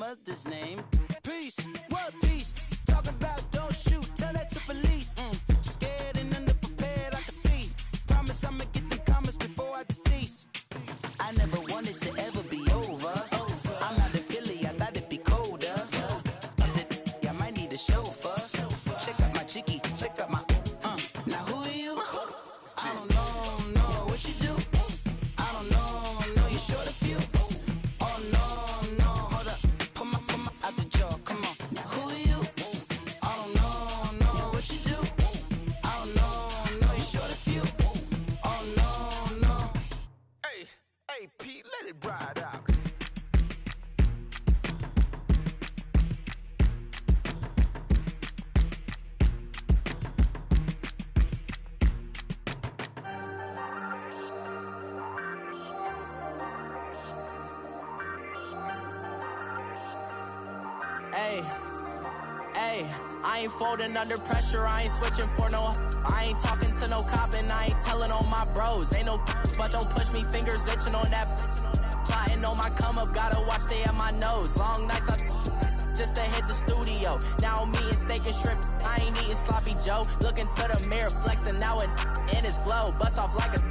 mother's name. Peace, what peace? Talk about don't shoot, tell that to police. Scared and underprepared, I can see. Promise I'ma get them comments before I decease. I never wanted to ever be over. I'm not a Philly, I thought it'd be colder. I might need a chauffeur. Check out my jiggy, check out my. Now who are you? I don't know what you do. I don't know you short a few. Oh no, hold up, pull my out the jaw, come on. Now who are you? I don't know what you do. I don't know you short a few. Oh no. Hey Pete, let it ride out. Hey, I ain't folding under pressure, I ain't switching for no. I ain't talking to no cop and I ain't telling on my bros. Ain't no but don't push me, fingers itching on that. Plotting on my come up, gotta watch stay at my nose. Long nights just to hit the studio. Now I'm eating steak and shrimp, I ain't eating sloppy Joe. Looking to the mirror, flexing now and in his glow. Bust off like a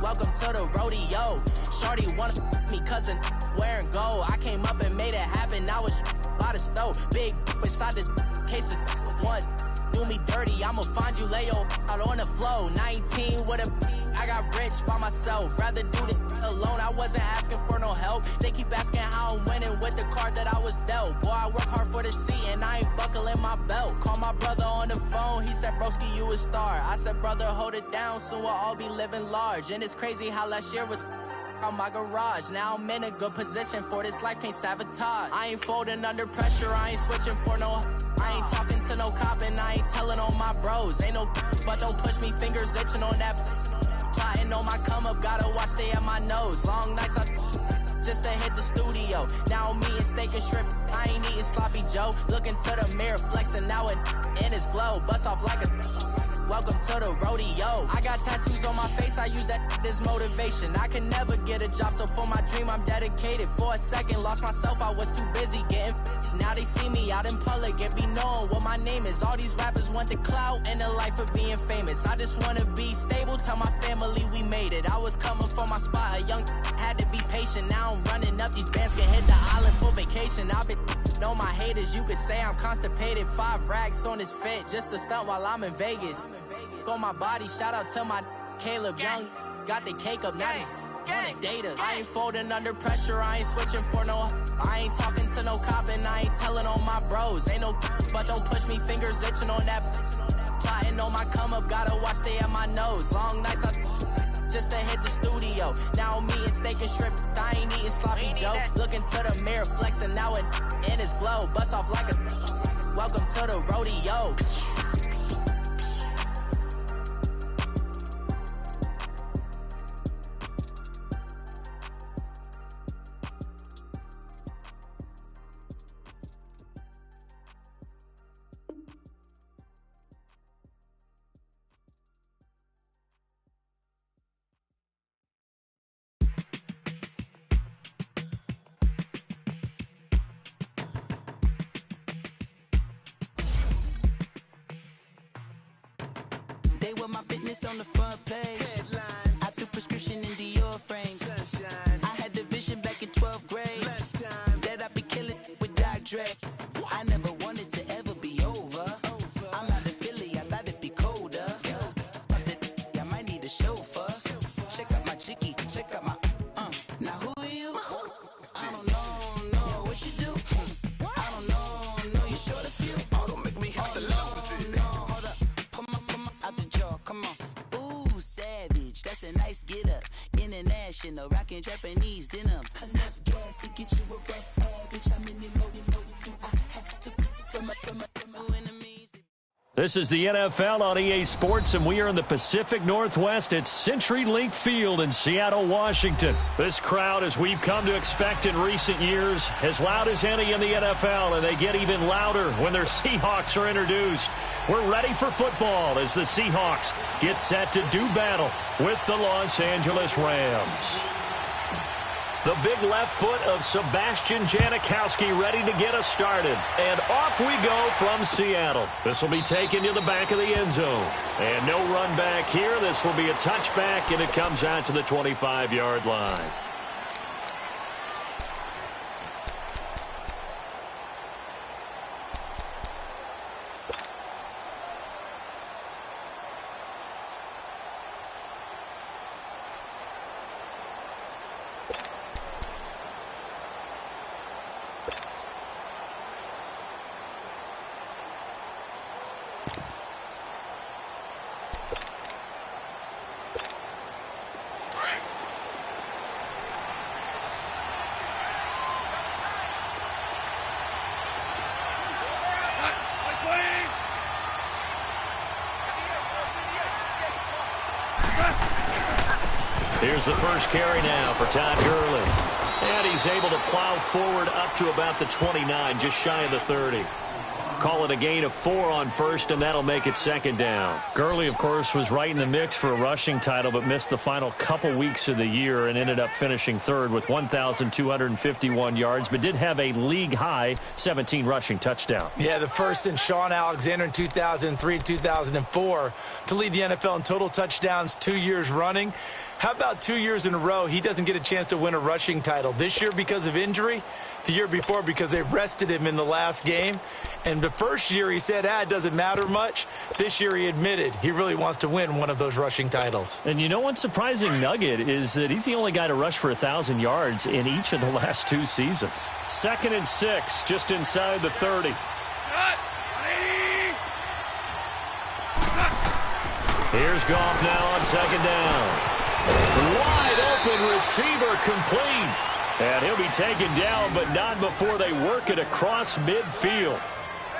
welcome to the rodeo. Shorty wanna me cousin wearing gold. I came up and made it happen, now it's by the stove. Big inside this cases once do me dirty, I'ma find you lay your out on the floor. 19 with a I got rich by myself, rather do this alone. I wasn't asking for no help, they keep asking how I'm winning with the card that I was dealt. Boy, I work hard for the seat and I ain't buckling my belt. Call my brother on the phone, he said broski you a star. I said brother hold it down, soon we'll all be living large. And it's crazy how last year was on my garage. Now I'm in a good position for this life, can't sabotage. I ain't folding under pressure, I ain't switching for no. I ain't talking to no cop and I ain't telling on my bros. Ain't no but don't push me, fingers itching on that. Plotting on my come up, gotta watch stay at my nose. Long nights just to hit the studio. Now I'm eating steak and shrimp, I ain't eating sloppy Joe. Looking to the mirror, flexing now and in his glow. Bust off like a welcome to the rodeo. I got tattoos on my face, I use that as motivation. I can never get a job, so for my dream I'm dedicated. For a second, lost myself, I was too busy getting busy. Now they see me out in public and be knowing what my name is. All these rappers want the clout and the life of being famous. I just wanna be stable, tell my family we made it. I was coming for my spot, a young had to be patient. Now I'm running up, these bands can hit the island for vacation. I've been on my haters, you could say I'm constipated. 5 racks on his fit, just to stunt while I'm in Vegas. On my body, shout out to my Caleb Young. Got the cake up, now he's wanna date us. I ain't folding under pressure, I ain't switching for no. I ain't talking to no cop and I ain't telling on my bros. Ain't no but don't push me, fingers itching on that. Plotting on my come up, gotta watch stay at my nose. Long nights just to hit the studio. Now I'm eating steak and shrimp, I ain't eating sloppy Joe. Looking to the mirror, flexing now and in his glow. Bust off like a welcome to the rodeo. My business on the front page. Headlines. I threw prescription in Dior frames. Sunshine. I had the vision back in 12th grade. Lunchtime. That I'd be killing with Dr. Dre. I never wanted to ever be over. I'm not a Philly, I thought it'd be colder. I might need a chauffeur. Check out my jiggy, check out my. Now who are you? I don't know what you do. I don't know you short a few. Oh, don't make me have to lose it. Hold up, pull my out the jaw, come on. Ooh, savage, that's a nice get up. International, rockin' Japanese denim. Enough gas to get you above average. How many more do I have to from my enemies? This is the NFL on EA Sports, and we are in the Pacific Northwest at CenturyLink Field in Seattle, Washington. This crowd, as we've come to expect in recent years, as loud as any in the NFL, and they get even louder when their Seahawks are introduced. We're ready for football as the Seahawks get set to do battle with the Los Angeles Rams. The big left foot of Sebastian Janikowski ready to get us started. And off we go from Seattle. This will be taken to the back of the end zone. And no run back here. This will be a touchback, and it comes out to the 25-yard line. Here's the first carry now for Todd Gurley. And he's able to plow forward up to about the 29, just shy of the 30. Call it a gain of 4 on first, and that'll make it second down. Gurley, of course, was right in the mix for a rushing title, but missed the final couple weeks of the year and ended up finishing third with 1,251 yards, but did have a league-high 17 rushing touchdown. Yeah, the first since Sean Alexander in 2003 and 2004 to lead the NFL in total touchdowns 2 years running. How about 2 years in a row he doesn't get a chance to win a rushing title? This year because of injury, the year before because they rested him in the last game. And the first year he said, it doesn't matter much. This year he admitted he really wants to win one of those rushing titles. And you know one surprising nugget is that he's the only guy to rush for 1,000 yards in each of the last 2 seasons. 2nd and 6, just inside the 30. Here's Goff now on second down. Wide open receiver complete. And he'll be taken down, but not before they work it across midfield.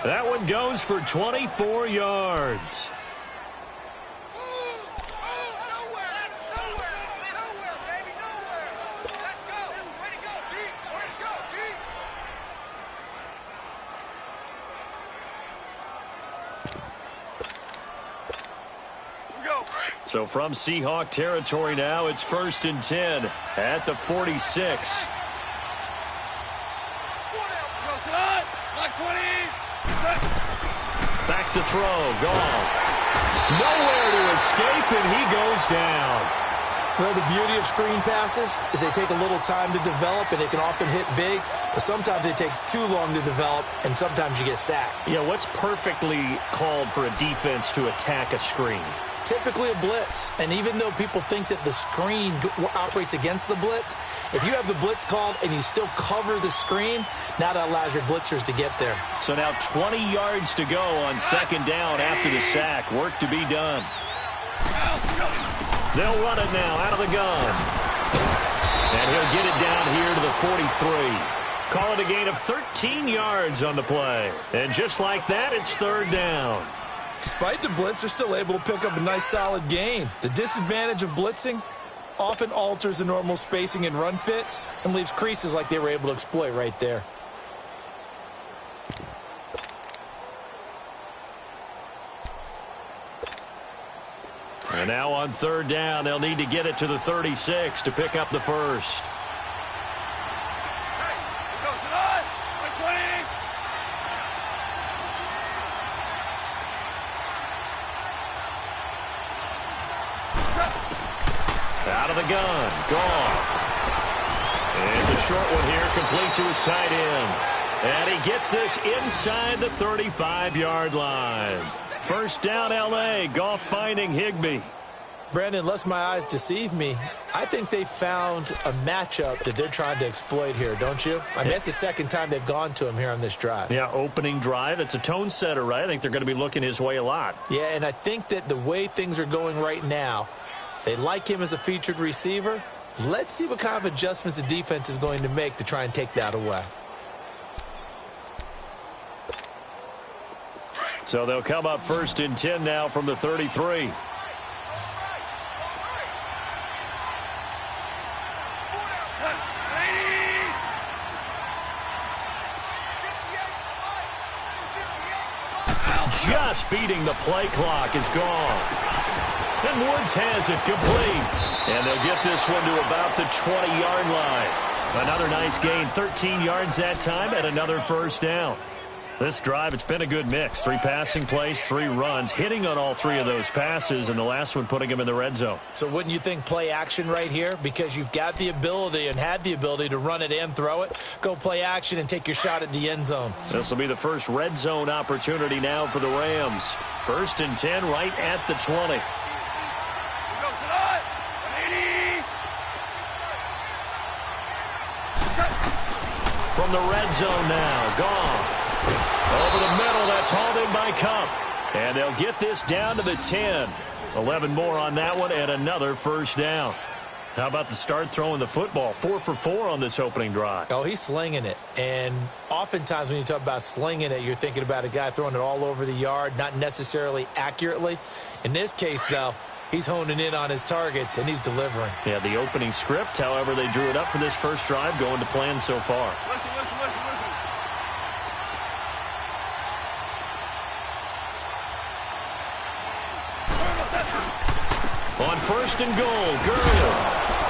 That one goes for 24 yards. So from Seahawk territory now, it's 1st and 10 at the 46. Back to throw. Goff. Nowhere to escape, and he goes down. Well, the beauty of screen passes is they take a little time to develop, and they can often hit big, but sometimes they take too long to develop, and sometimes you get sacked. Yeah, what's perfectly called for a defense to attack a screen? Typically a blitz, and even though people think that the screen operates against the blitz, if you have the blitz called and you still cover the screen, now that allows your blitzers to get there. So now 20 yards to go on second down after the sack. Work to be done. They'll run it now out of the gun. And he'll get it down here to the 43. Call it a gain of 13 yards on the play. And just like that, it's third down. Despite the blitz, they're still able to pick up a nice solid gain. The disadvantage of blitzing often alters the normal spacing and run fits and leaves creases like they were able to exploit right there. And now on third down, they'll need to get it to the 36 to pick up the first. Out of the gun, Goff. And it's a short one here, complete to his tight end. And he gets this inside the 35-yard line. First down, L.A., Goff finding Higbee. Brandon, unless my eyes deceive me, I think they found a matchup that they're trying to exploit here, don't you? I mean, that's the second time they've gone to him here on this drive. Yeah, opening drive. It's a tone setter, right? I think they're going to be looking his way a lot. Yeah, and I think that the way things are going right now, they like him as a featured receiver. Let's see what kind of adjustments the defense is going to make to try and take that away. So they'll come up 1st and 10 now from the 33. Just beating the play clock is gone. And Woods has it complete. And they'll get this one to about the 20-yard line. Another nice gain, 13 yards that time, and another first down. This drive, it's been a good mix. 3 passing plays, 3 runs, hitting on all 3 of those passes, and the last one putting him in the red zone. So wouldn't you think play action right here? Because you've got the ability and had the ability to run it and throw it. Go play action and take your shot at the end zone. This will be the first red zone opportunity now for the Rams. 1st and 10 right at the 20. From the red zone now, Goff. Over the middle, that's hauled in by Cup. And they'll get this down to the 10. 11 more on that one and another first down. How about the start throwing the football? 4 for 4 on this opening drive. Oh, he's slinging it. And oftentimes when you talk about slinging it, you're thinking about a guy throwing it all over the yard, not necessarily accurately. In this case, though, he's honing in on his targets, and he's delivering. Yeah, the opening script, however, they drew it up for this first drive, going to plan so far. Listen. On 1st and goal, Gurley.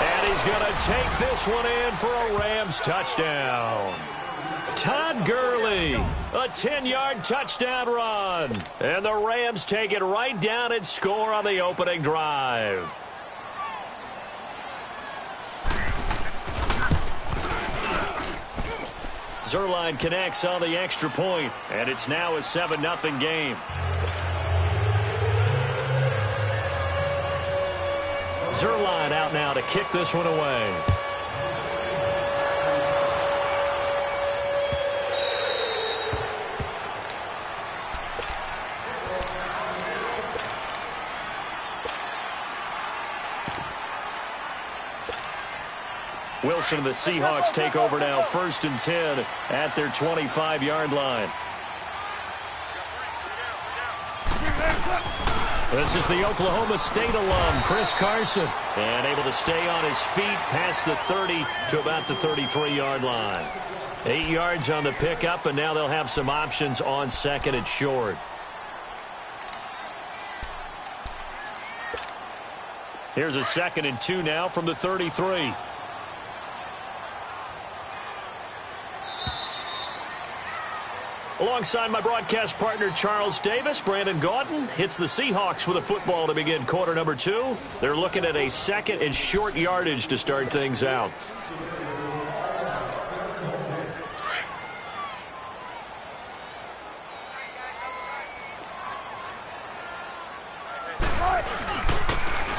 And he's going to take this one in for a Rams touchdown. Todd Gurley, a 10-yard touchdown run. And the Rams take it right down and score on the opening drive. Zerline connects on the extra point, and it's now a 7-0 game. Zerline out now to kick this one away. Wilson and the Seahawks take over now, 1st and 10 at their 25-yard line. This is the Oklahoma State alum, Chris Carson, and able to stay on his feet past the 30 to about the 33-yard line. 8 yards on the pickup, and now they'll have some options on 2nd and short. Here's a 2nd and 2 now from the 33. Alongside my broadcast partner, Charles Davis, Brandon Gaudin hits the Seahawks with a football to begin quarter number 2. They're looking at a 2nd and short yardage to start things out.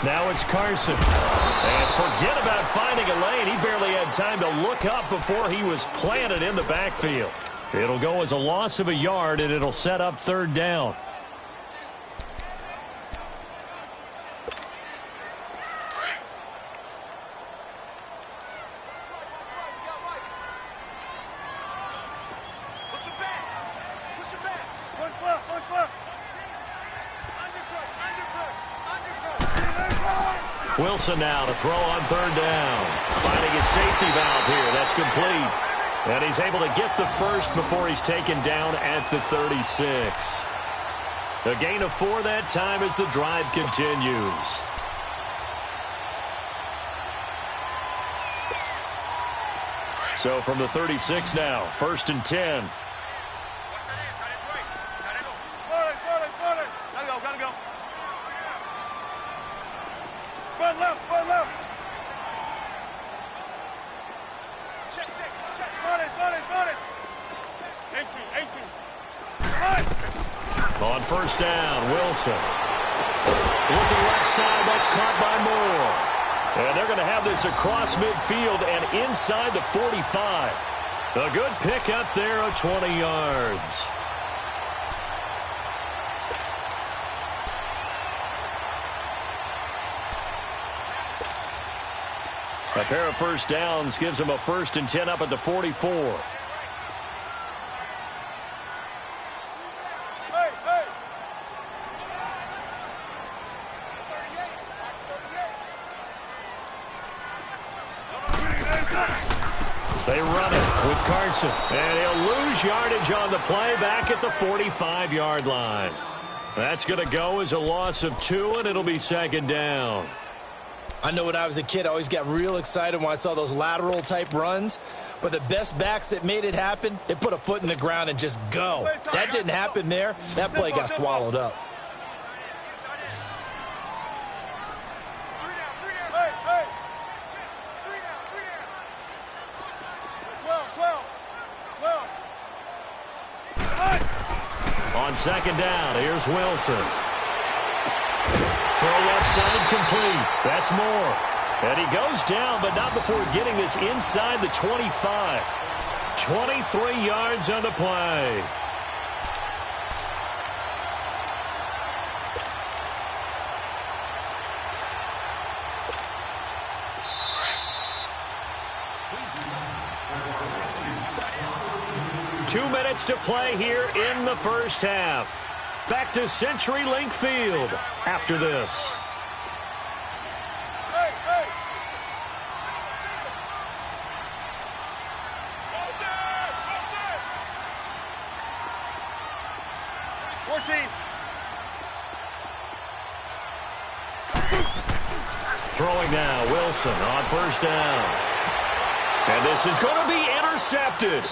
Now it's Carson. And forget about finding a lane. He barely had time to look up before he was planted in the backfield. It'll go as a loss of a yard, and it'll set up 3rd down. Push it back. One foot. Undercut. Wilson now to throw on 3rd down. Finding his safety valve here. That's complete. And he's able to get the first before he's taken down at the 36. A gain of 4 that time as the drive continues. So from the 36 now, 1st and 10. Gotta go. Front left. Check. Got it. 18. On 1st down, Wilson. Looking left side, that's caught by Moore. And they're going to have this across midfield and inside the 45. A good pickup there of 20 yards. A pair of first downs gives them a 1st and 10 up at the 44. They run it with Carson, and he'll lose yardage on the play back at the 45-yard line. That's going to go as a loss of 2, and it'll be 2nd down. I know when I was a kid, I always got real excited when I saw those lateral-type runs. But the best backs that made it happen, they put a foot in the ground and just go. That didn't happen there. That play got swallowed up. On second down, here's Wilson. Throw left side complete. That's Moore. And he goes down, but not before getting this inside the 25. 23 yards on the play. Two minutes to play here in the first half. Back to CenturyLink Field after this. Hey, hey. 14. Throwing now, Wilson on first down. And this is going to be intercepted.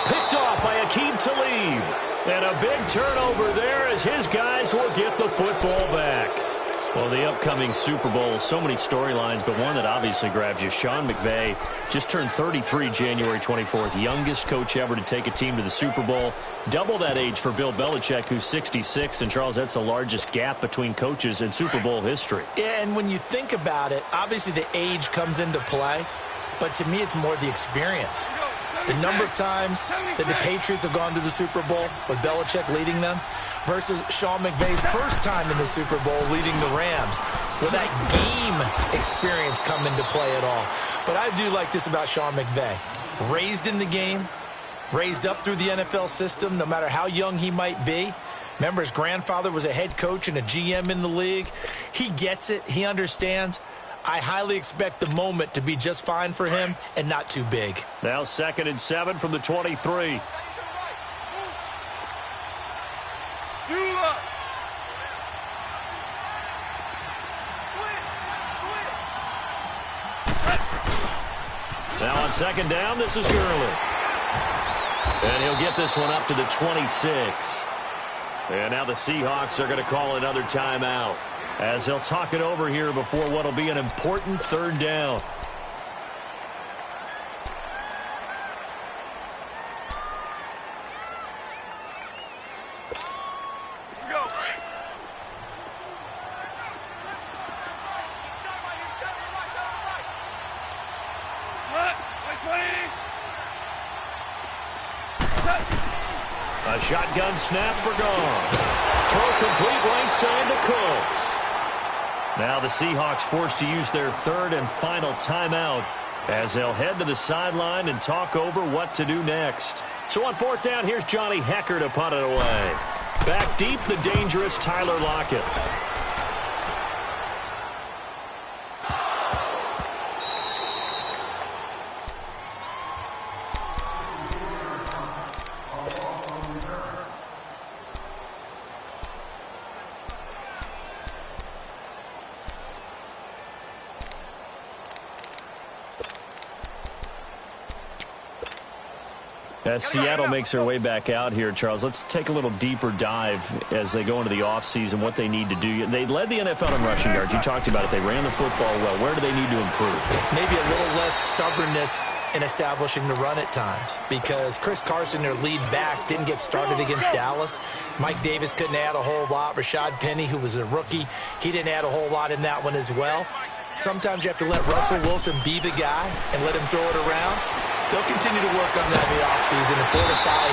Picked off by Aqib Talib. And a big turnover there as his guys will get the football back. Well, the upcoming Super Bowl, so many storylines, but one that obviously grabs you. Sean McVay just turned 33 January 24th, youngest coach ever to take a team to the Super Bowl. Double that age for Bill Belichick, who's 66. And, Charles, that's the largest gap between coaches in Super Bowl history. Yeah, and when you think about it, obviously the age comes into play. But to me, it's more the experience. The number of times that the Patriots have gone to the Super Bowl with Belichick leading them versus Sean McVay's first time in the Super Bowl leading the Rams. Will that game experience come into play at all? But I do like this about Sean McVay. Raised in the game, raised up through the NFL system, no matter how young he might be. Remember, his grandfather was a head coach and a GM in the league. He gets it. He understands. I highly expect the moment to be just fine for him and not too big. Now 2nd and 7 from the 23. Now on second down, this is Gurley. And he'll get this one up to the 26. And now the Seahawks are going to call another timeout as they'll talk it over here before what will be an important third down. A shotgun snap for Gone. Throw complete right side to Cooks. Now the Seahawks forced to use their third and final timeout as they'll head to the sideline and talk over what to do next. So on 4th down, here's Johnny Hekker to punt it away. Back deep, the dangerous Tyler Lockett. As Seattle makes their way back out here, Charles, let's take a little deeper dive as they go into the offseason, what they need to do. They led the NFL in rushing yards. You talked about it. They ran the football well. Where do they need to improve? Maybe a little less stubbornness in establishing the run at times because Chris Carson, their lead back, didn't get started against Dallas. Mike Davis couldn't add a whole lot. Rashad Penny, who was a rookie, he didn't add a whole lot in that one as well. Sometimes you have to let Russell Wilson be the guy and let him throw it around. They'll continue to work on that in the offseason and fortify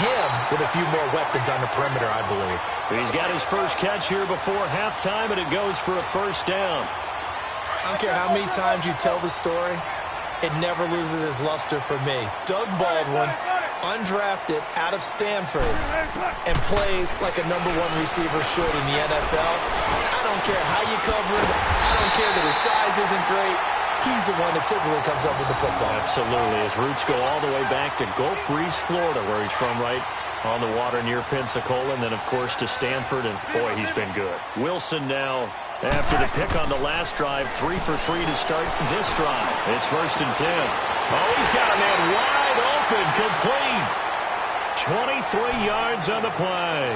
him with a few more weapons on the perimeter, I believe. He's got his first catch here before halftime, and it goes for a first down. I don't care how many times you tell the story, it never loses its luster for me. Doug Baldwin, undrafted out of Stanford, and plays like a #1 receiver should in the NFL. I don't care how you cover him. I don't care that his size isn't great. He's the one that typically comes up with the football. Absolutely. His roots go all the way back to Gulf Breeze, Florida, where he's from, right on the water near Pensacola, and then, of course, to Stanford, and, boy, he's been good. Wilson now After the pick on the last drive, 3 for 3 to start this drive. It's 1st and 10. Oh, he's got a man wide open, complete. 23 yards on the play.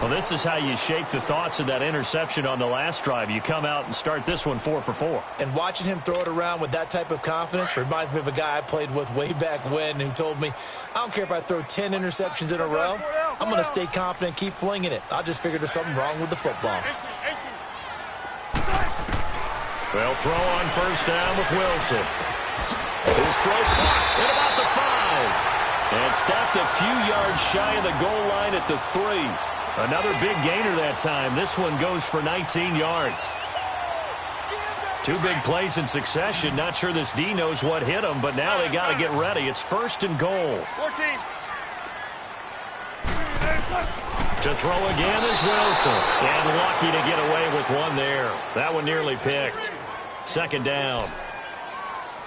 Well, this is how you shape the thoughts of that interception on the last drive. You come out and start this one 4 for 4. And watching him throw it around with that type of confidence reminds me of a guy I played with way back when who told me, I don't care if I throw 10 interceptions in a row. I'm going to stay confident, keep flinging it. I just figured there's something wrong with the football. They'll throw on 1st down with Wilson. His throw caught at about the 5. And stopped a few yards shy of the goal line at the 3. Another big gainer that time. This one goes for 19 yards. 2 big plays in succession. Not sure this D knows what hit him, but now they got to get ready. It's 1st and goal. 14. To throw again is Wilson. And lucky to get away with one there. That one nearly picked. 2nd down.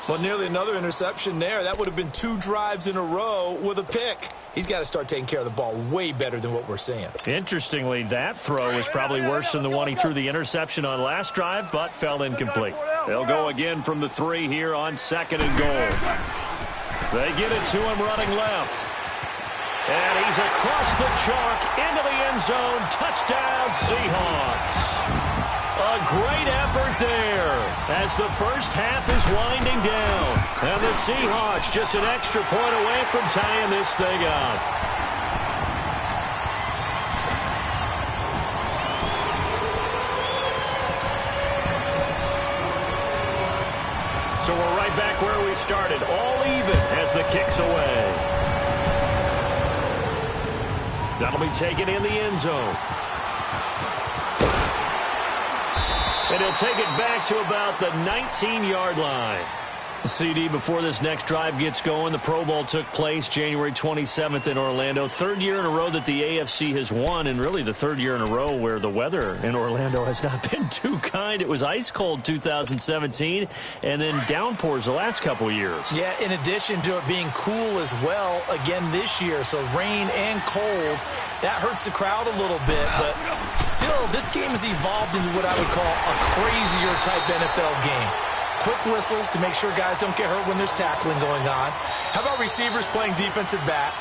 Well, nearly another interception there. That would have been 2 drives in a row with a pick. He's got to start taking care of the ball way better than what we're seeing. Interestingly, that throw is probably worse than the one he threw the interception on last drive, but fell incomplete. They'll go again from the 3 here on 2nd and goal. They get it to him running left. And he's across the chalk into the end zone. Touchdown, Seahawks. A great effort there as the first half is winding down. And the Seahawks just an extra point away from tying this thing up. So we're right back where we started, all even as the kick's away. That'll be taken in the end zone. And he'll take it back to about the 19-yard line. CD, before this next drive gets going, the Pro Bowl took place January 27th in Orlando. 3rd year in a row that the AFC has won, and really the 3rd year in a row where the weather in Orlando has not been too kind. It was ice cold 2017, and then downpours the last couple of years. Yeah, in addition to it being cool as well again this year, so rain and cold, that hurts the crowd a little bit, but still, this game has evolved into what I would call a crazier type NFL game. Quick whistles to make sure guys don't get hurt when there's tackling going on. How about receivers playing defensive back?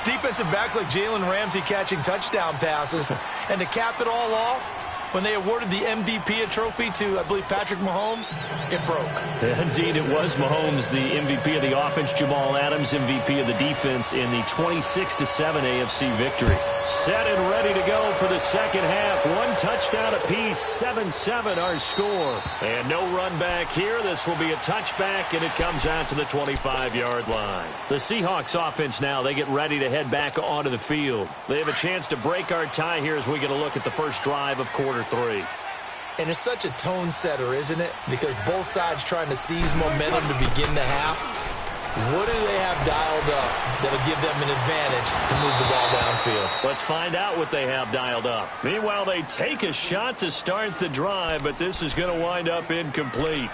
Defensive backs like Jalen Ramsey catching touchdown passes. And to cap it all off, when they awarded the MVP trophy to, I believe, Patrick Mahomes, it broke. Indeed, it was Mahomes, the MVP of the offense. Jamal Adams, MVP of the defense in the 26-7 AFC victory. Set and ready to go for the second half. 1 touchdown apiece, 7-7 our score. And no run back here. This will be a touchback, and it comes out to the 25-yard line. The Seahawks offense now, they get ready to head back onto the field. They have a chance to break our tie here as we get a look at the first drive of quarter 3. And it's such a tone setter, isn't it? Because both sides trying to seize momentum to begin the half. What do they have dialed up that'll give them an advantage to move the ball downfield? Let's find out what they have dialed up. Meanwhile, they take a shot to start the drive, but this is going to wind up incomplete.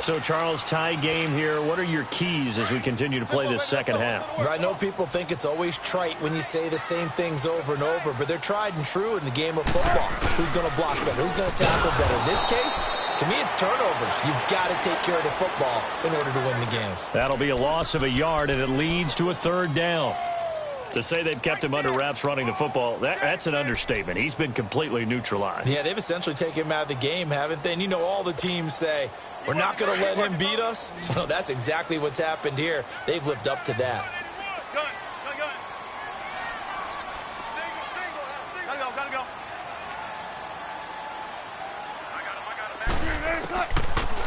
So, Charles, tie game here. What are your keys as we continue to play this second half? I know people think it's always trite when you say the same things over and over, but they're tried and true in the game of football. Who's going to block better? Who's going to tackle better? In this case, to me, it's turnovers. You've got to take care of the football in order to win the game. That'll be a loss of a yard, and it leads to a 3rd down. To say they've kept him under wraps running the football, that's an understatement. He's been completely neutralized. Yeah, they've essentially taken him out of the game, haven't they? And you know all the teams say, we're not going to let him beat us. Well, that's exactly what's happened here. They've lived up to that. Gun. Gotta go. I got him.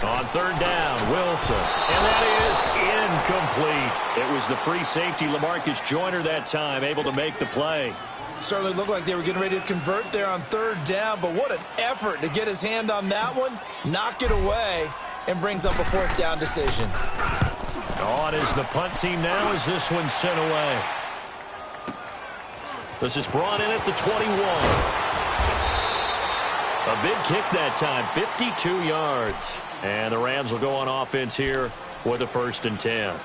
On 3rd down, Wilson. And that is incomplete. It was the free safety, LaMarcus Joyner, that time, able to make the play. Certainly looked like they were getting ready to convert there on 3rd down, but what an effort to get his hand on that one, knock it away, and brings up a 4th down decision. On is the punt team now as this one's sent away. This is brought in at the 21. A big kick that time, 52 yards. And the Rams will go on offense here with a 1st and 10.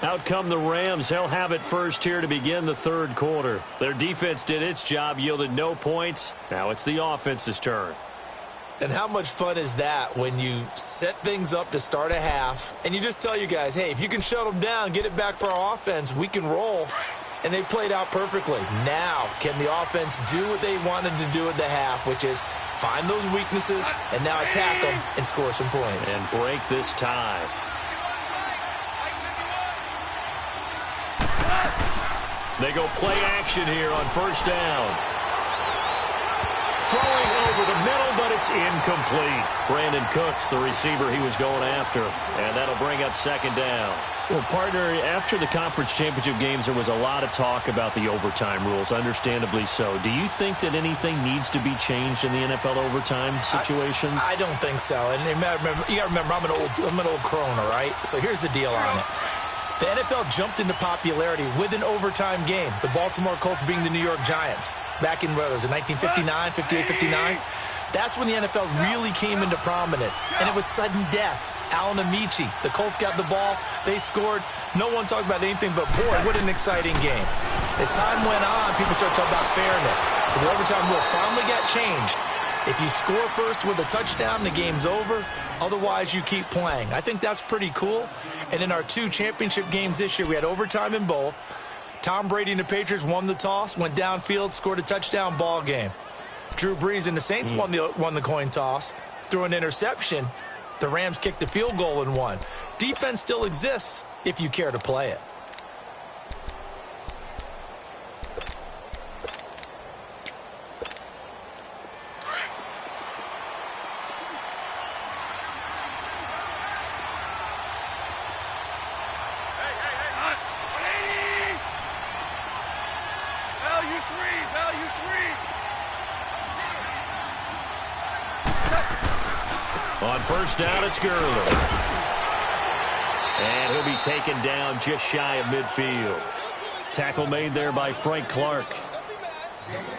Out come the Rams. They'll have it first here to begin the 3rd quarter. Their defense did its job, yielded no points. Now it's the offense's turn. And how much fun is that when you set things up to start a half and you just tell you guys, hey, if you can shut them down, get it back for our offense, we can roll. And they played out perfectly. Now, can the offense do what they wanted to do at the half, which is find those weaknesses and now attack them and score some points. And break this tie. They go play action here on first down. Throwing over the middle, but it's incomplete. Brandon Cooks, the receiver he was going after. And that'll bring up second down. Well, partner, after the conference championship games, there was a lot of talk about the overtime rules, understandably so. Do you think that anything needs to be changed in the NFL overtime situation? I don't think so. And you got to remember, I'm an old crone, all right? So here's the deal on it. The NFL jumped into popularity with an overtime game, the Baltimore Colts being the New York Giants. Back in, what was it, 1959, 58, 59? That's when the NFL really came into prominence, and it was sudden death. Alan Amici, the Colts got the ball, they scored. No one talked about anything but, boy, what an exciting game. As time went on, people started talking about fairness. So the overtime rule finally got changed. If you score first with a touchdown, the game's over. Otherwise, you keep playing. I think that's pretty cool. And in our 2 championship games this year, we had overtime in both. Tom Brady and the Patriots won the toss, went downfield, scored a touchdown, ball game. Drew Brees and the Saints won the coin toss, threw an interception. The Rams kicked the field goal and won. Defense still exists if you care to play it. On first down, it's Gurley. And he'll be taken down just shy of midfield. Tackle made there by Frank Clark.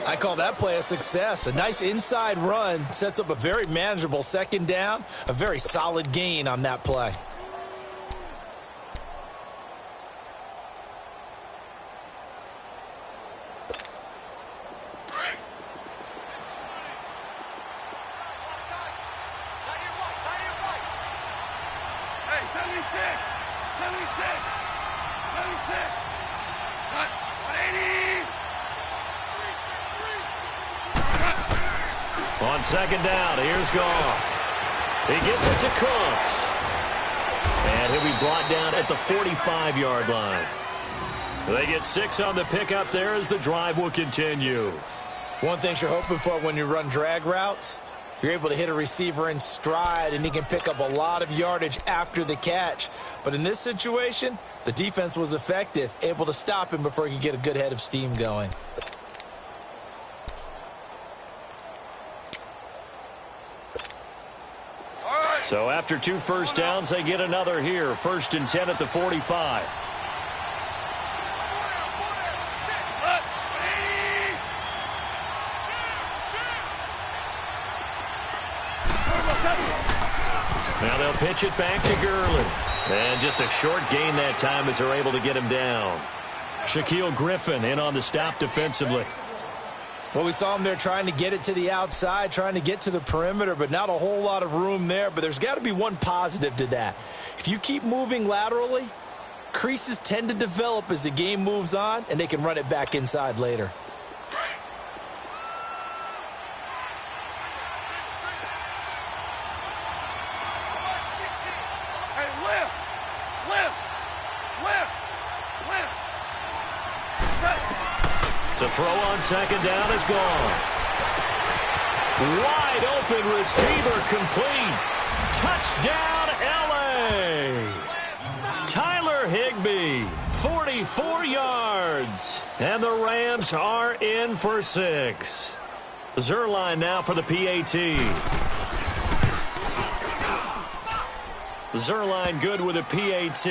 I call that play a success. A nice inside run sets up a very manageable second down. A very solid gain on that play. On second down, here's Goff. He gets it to Cooks. And he'll be brought down at the 45-yard line. They get 6 on the pickup there as the drive will continue. One thing you're hoping for when you run drag routes, you're able to hit a receiver in stride, and he can pick up a lot of yardage after the catch. But in this situation, the defense was effective, able to stop him before he could get a good head of steam going. So after 2 first downs, they get another here. 1st and 10 at the 45. Now they'll pitch it back to Gurley. And just a short gain that time as they're able to get him down. Shaquille Griffin in on the stop defensively. Well, we saw him there trying to get it to the outside, trying to get to the perimeter, but not a whole lot of room there. But there's got to be one positive to that. If you keep moving laterally, creases tend to develop as the game moves on, and they can run it back inside later. To throw on second down is gone. Wide open receiver complete. Touchdown, L.A. Tyler Higbee, 44 yards. And the Rams are in for 6. Zerline now for the PAT. Zerline good with a PAT.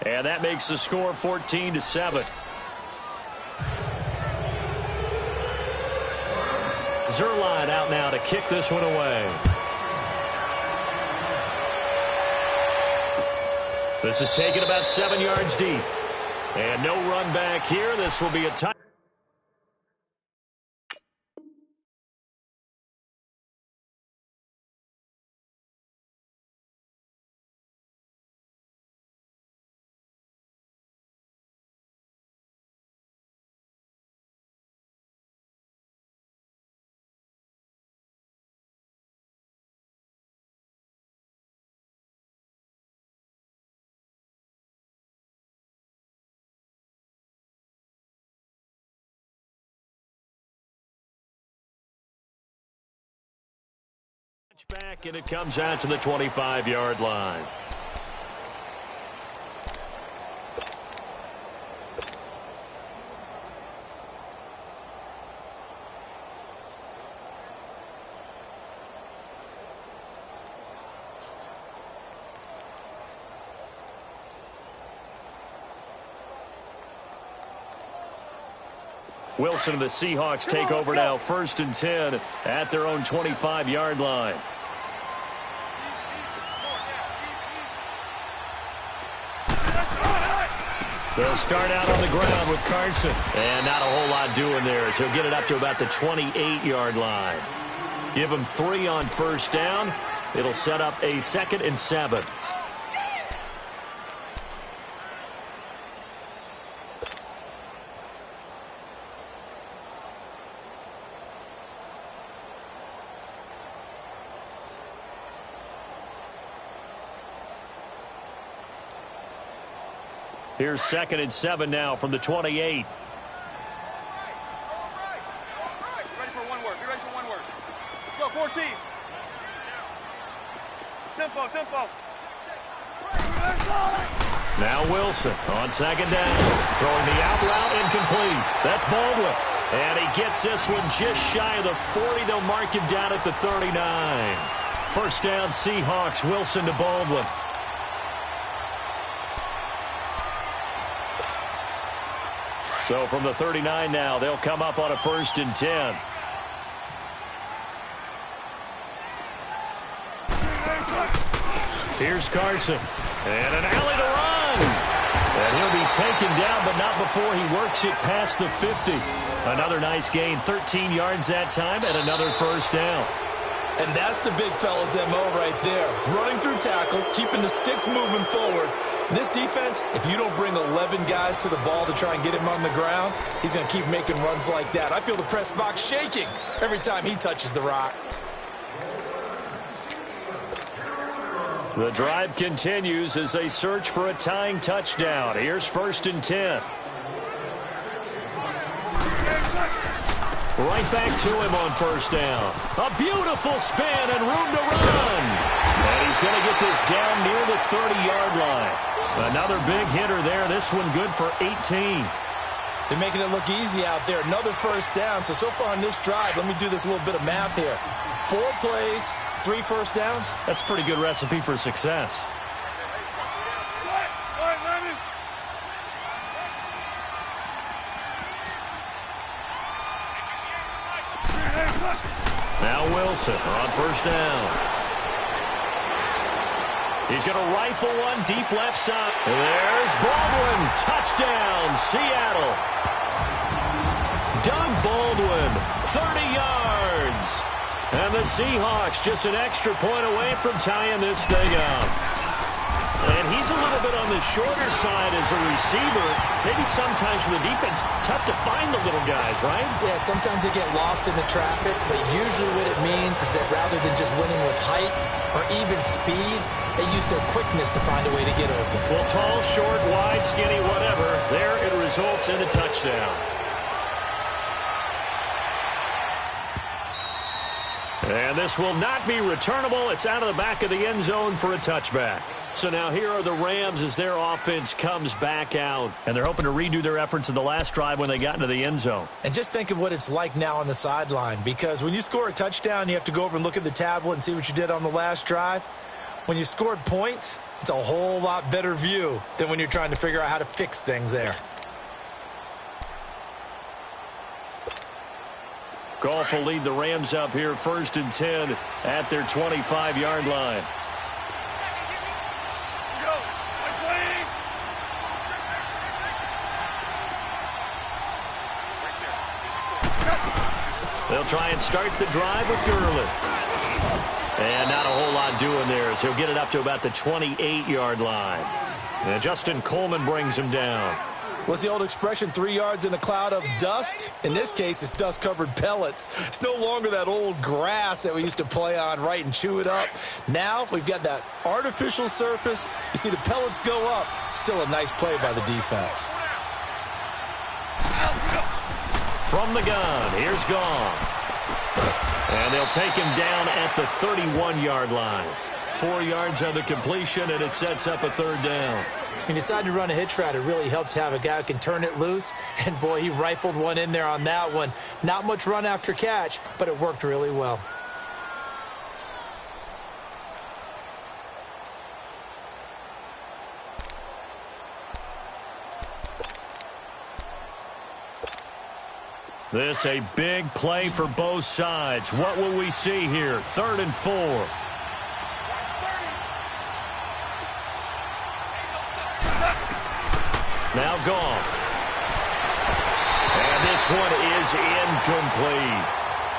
And that makes the score 14-7. Zerline out now to kick this one away. This is taken about 7 yards deep. And no run back here. This will be a tie. Back, and it comes out to the 25-yard line. Wilson and the Seahawks take over now, 1st and 10 at their own 25-yard line. They'll start out on the ground with Carson. And not a whole lot doing there as he'll get it up to about the 28-yard line. Give him 3 on 1st down. It'll set up a 2nd and 7. Here's 2nd and 7 now from the 28. Ready for one word. Be ready for one word. Let's go, 14. Tempo, tempo. Now Wilson on 2nd down. Throwing the out route incomplete. That's Baldwin. And he gets this one just shy of the 40. They'll mark him down at the 39. 1st down Seahawks. Wilson to Baldwin. So from the 39 now, they'll come up on a 1st and 10. Here's Carson. And an alley to run. And he'll be taken down, but not before he works it past the 50. Another nice gain, 13 yards that time, and another 1st down. And that's the big fella's MO right there. Running through tackles, keeping the sticks moving forward. This defense, if you don't bring 11 guys to the ball to try and get him on the ground, he's going to keep making runs like that. I feel the press box shaking every time he touches the rock. The drive continues as they search for a tying touchdown. Here's 1st and 10. Right back to him on 1st down. A beautiful spin and room to run. And he's going to get this down near the 30-yard line. Another big hitter there. This one good for 18. They're making it look easy out there. Another 1st down. So far on this drive, let me do this little bit of math here. 4 plays, 3 1st downs. That's a pretty good recipe for success. Now Wilson on 1st down. He's going to rifle one deep left side. There's Baldwin. Touchdown, Seattle. Doug Baldwin, 30 yards. And the Seahawks just an extra point away from tying this thing up. And he's a little bit on the shorter side as a receiver. Maybe sometimes for the defense, tough to find the little guys, right? Yeah, sometimes they get lost in the traffic, but usually what it means is that rather than just winning with height or even speed, they use their quickness to find a way to get open. Well, tall, short, wide, skinny, whatever, there it results in a touchdown. And this will not be returnable. It's out of the back of the end zone for a touchback. So now here are the Rams as their offense comes back out. And they're hoping to redo their efforts in the last drive when they got into the end zone. And just think of what it's like now on the sideline. Because when you score a touchdown, you have to go over and look at the tablet and see what you did on the last drive. When you scored points, it's a whole lot better view than when you're trying to figure out how to fix things there. Goff will lead the Rams up here 1st and 10 at their 25-yard line. They'll try and start the drive with Gurley. And not a whole lot doing there as he'll get it up to about the 28-yard line. And Justin Coleman brings him down. What's the old expression, 3 yards in a cloud of dust? In this case, it's dust-covered pellets. It's no longer that old grass that we used to play on, right, and chew it up. Now we've got that artificial surface. You see the pellets go up. Still a nice play by the defense. From the gun, here's Goff. And they'll take him down at the 31-yard line. 4 yards on the completion, and it sets up a third down. He decided to run a hitch route. It really helped to have a guy who can turn it loose. And, boy, he rifled one in there on that one. Not much run after catch, but it worked really well. This a big play for both sides. What will we see here? 3rd and 4. Now gone. And this one is incomplete.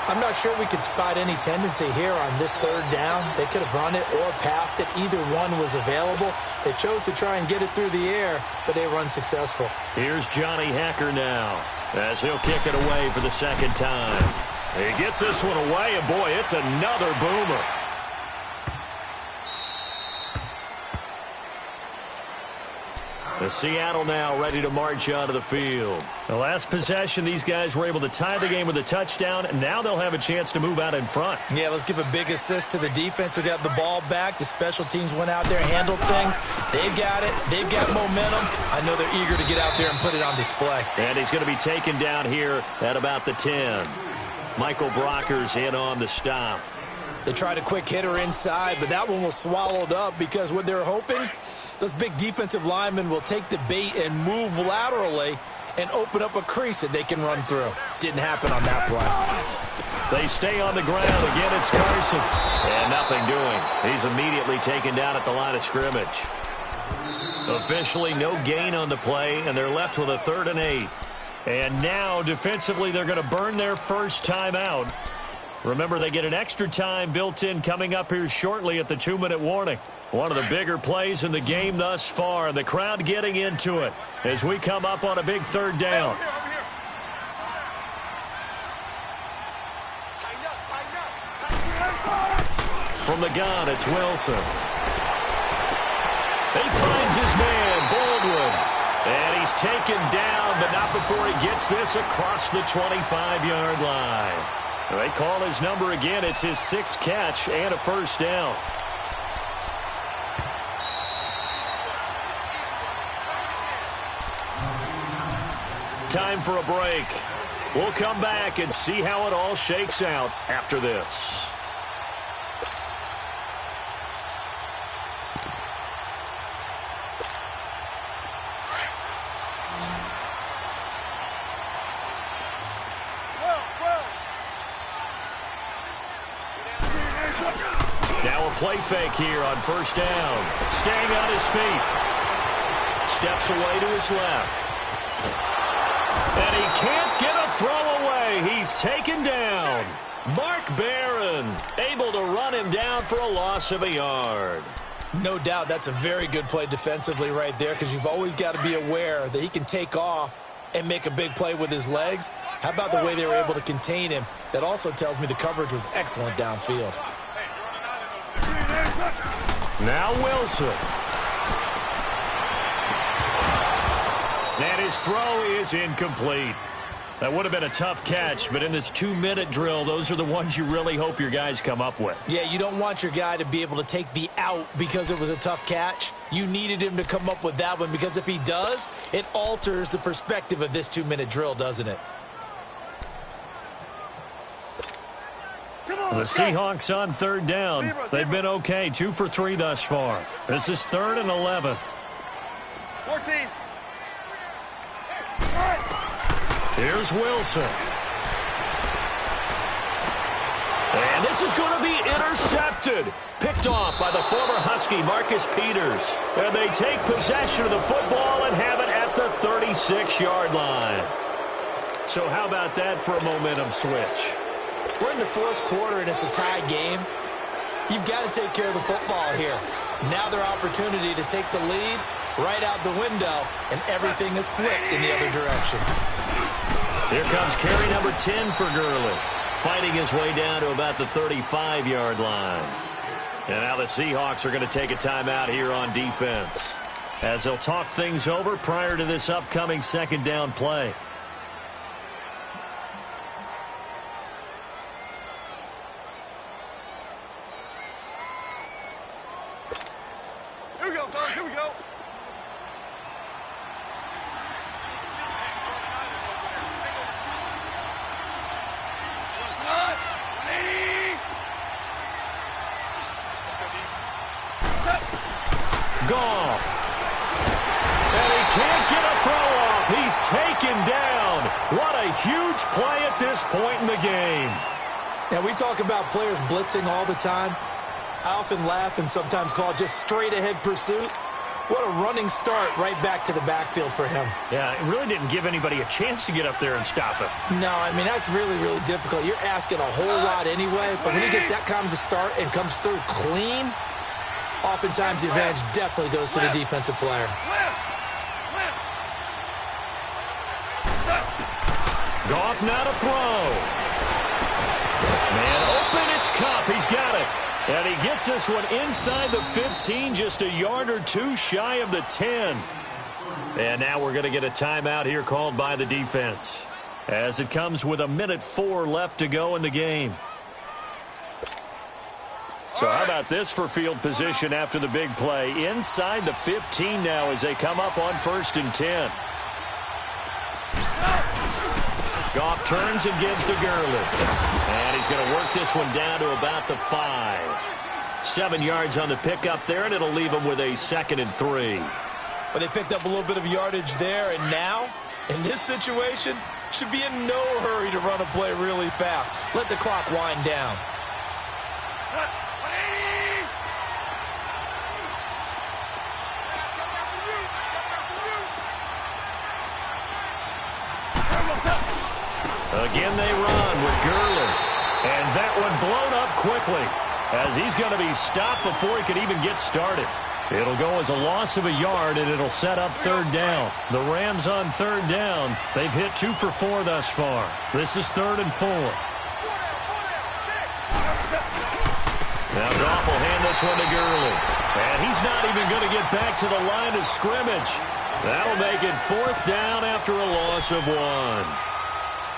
I'm not sure we could spot any tendency here on this 3rd down. They could have run it or passed it. Either one was available. They chose to try and get it through the air, but they were unsuccessful. Here's Johnny Hecker now, as he'll kick it away for the second time. He gets this one away, and boy, it's another boomer. The Seattle now ready to march out of the field. The last possession, these guys were able to tie the game with a touchdown, and now they'll have a chance to move out in front. Yeah, let's give a big assist to the defense who got the ball back. The special teams went out there, handled things. They've got it. They've got momentum. I know they're eager to get out there and put it on display. And he's going to be taken down here at about the 10. Michael Brocker's in on the stop. They tried a quick hitter inside, but that one was swallowed up because what they're hoping, those big defensive linemen will take the bait and move laterally and open up a crease that they can run through. Didn't happen on that play. They stay on the ground. Again, it's Carson. And nothing doing. He's immediately taken down at the line of scrimmage. Officially no gain on the play, and they're left with a 3rd and 8. And now, defensively, they're going to burn their first time out. Remember, they get an extra time built in coming up here shortly at the 2-minute warning. One of the bigger plays in the game thus far, and the crowd getting into it as we come up on a big 3rd down. From the gun, it's Wilson. He finds his man, Baldwin. And he's taken down, but not before he gets this across the 25-yard line. They call his number again. It's his 6th catch and a first down. Time for a break. We'll come back and see how it all shakes out after this. Now a play fake here on first down. Staying on his feet. Steps away to his left. And he can't get a throw away. He's taken down. Mark Barron able to run him down for a loss of a yard. No doubt that's a very good play defensively right there, because you've always got to be aware that he can take off and make a big play with his legs. How about the way they were able to contain him? That also tells me the coverage was excellent downfield. Now Wilson. And his throw is incomplete. That would have been a tough catch, but in this 2-minute drill, those are the ones you really hope your guys come up with. Yeah, you don't want your guy to be able to take the out because it was a tough catch. You needed him to come up with that one, because if he does, it alters the perspective of this 2-minute drill, doesn't it? The Seahawks on 3rd down. They've been okay, 2 for 3 thus far. This is 3rd and 11. 14. Here's Wilson. And this is going to be intercepted. Picked off by the former Husky, Marcus Peters. And they take possession of the football and have it at the 36-yard line. So how about that for a momentum switch? We're in the 4th quarter, and it's a tie game. You've got to take care of the football here. Now their opportunity to take the lead right out the window, and everything is flipped in the other direction. Here comes carry number 10 for Gurley, fighting his way down to about the 35-yard line. And now the Seahawks are going to take a timeout here on defense, as they'll talk things over prior to this upcoming 2nd down play. taken down. What a huge play at this point in the game. Now, we talk about players blitzing all the time. I often laugh and sometimes call it just straight-ahead pursuit. What a running start right back to the backfield for him. Yeah, it really didn't give anybody a chance to get up there and stop it. No, I mean, that's really, really difficult. You're asking a whole lot anyway, but when he gets that kind of a start and comes through clean, oftentimes the advantage definitely goes to the defensive player. Goff now to throw. Man open, it's Kupp. He's got it. And he gets this one inside the 15, just a yard or two shy of the 10. And now we're going to get a timeout here called by the defense, as it comes with 1:04 left to go in the game. So how about this for field position after the big play? Inside the 15 now as they come up on 1st and 10. Goff turns and gives to Gurley. And he's going to work this one down to about the 5. 7 yards on the pickup there, and it'll leave him with a 2nd and 3. But they picked up a little bit of yardage there, and now, in this situation, should be in no hurry to run a play really fast. Let the clock wind down. Again they run with Gurley. And that one blown up quickly, as he's going to be stopped before he could even get started. It'll go as a loss of a yard, and it'll set up 3rd down. The Rams on 3rd down. They've hit 2 for 4 thus far. This is 3rd and 4. Now Goff will hand this one to Gurley. And he's not even going to get back to the line of scrimmage. That'll make it 4th down after a loss of 1.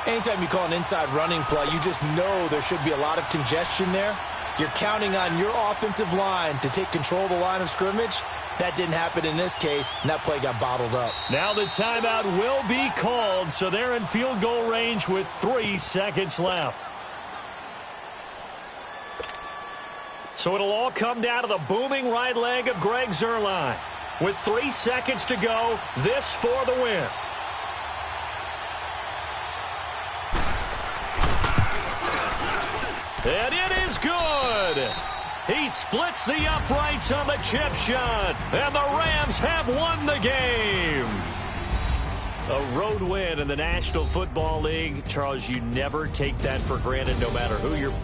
Anytime you call an inside running play, you just know there should be a lot of congestion there. You're counting on your offensive line to take control of the line of scrimmage. That didn't happen in this case, and that play got bottled up. Now the timeout will be called, so they're in field goal range with 3 seconds left. So it'll all come down to the booming right leg of Greg Zuerlein. With 3 seconds to go, this for the win. And it is good. He splits the uprights on the chip shot, and the Rams have won the game. A road win in the National Football League. Charles, you never take that for granted, no matter who you're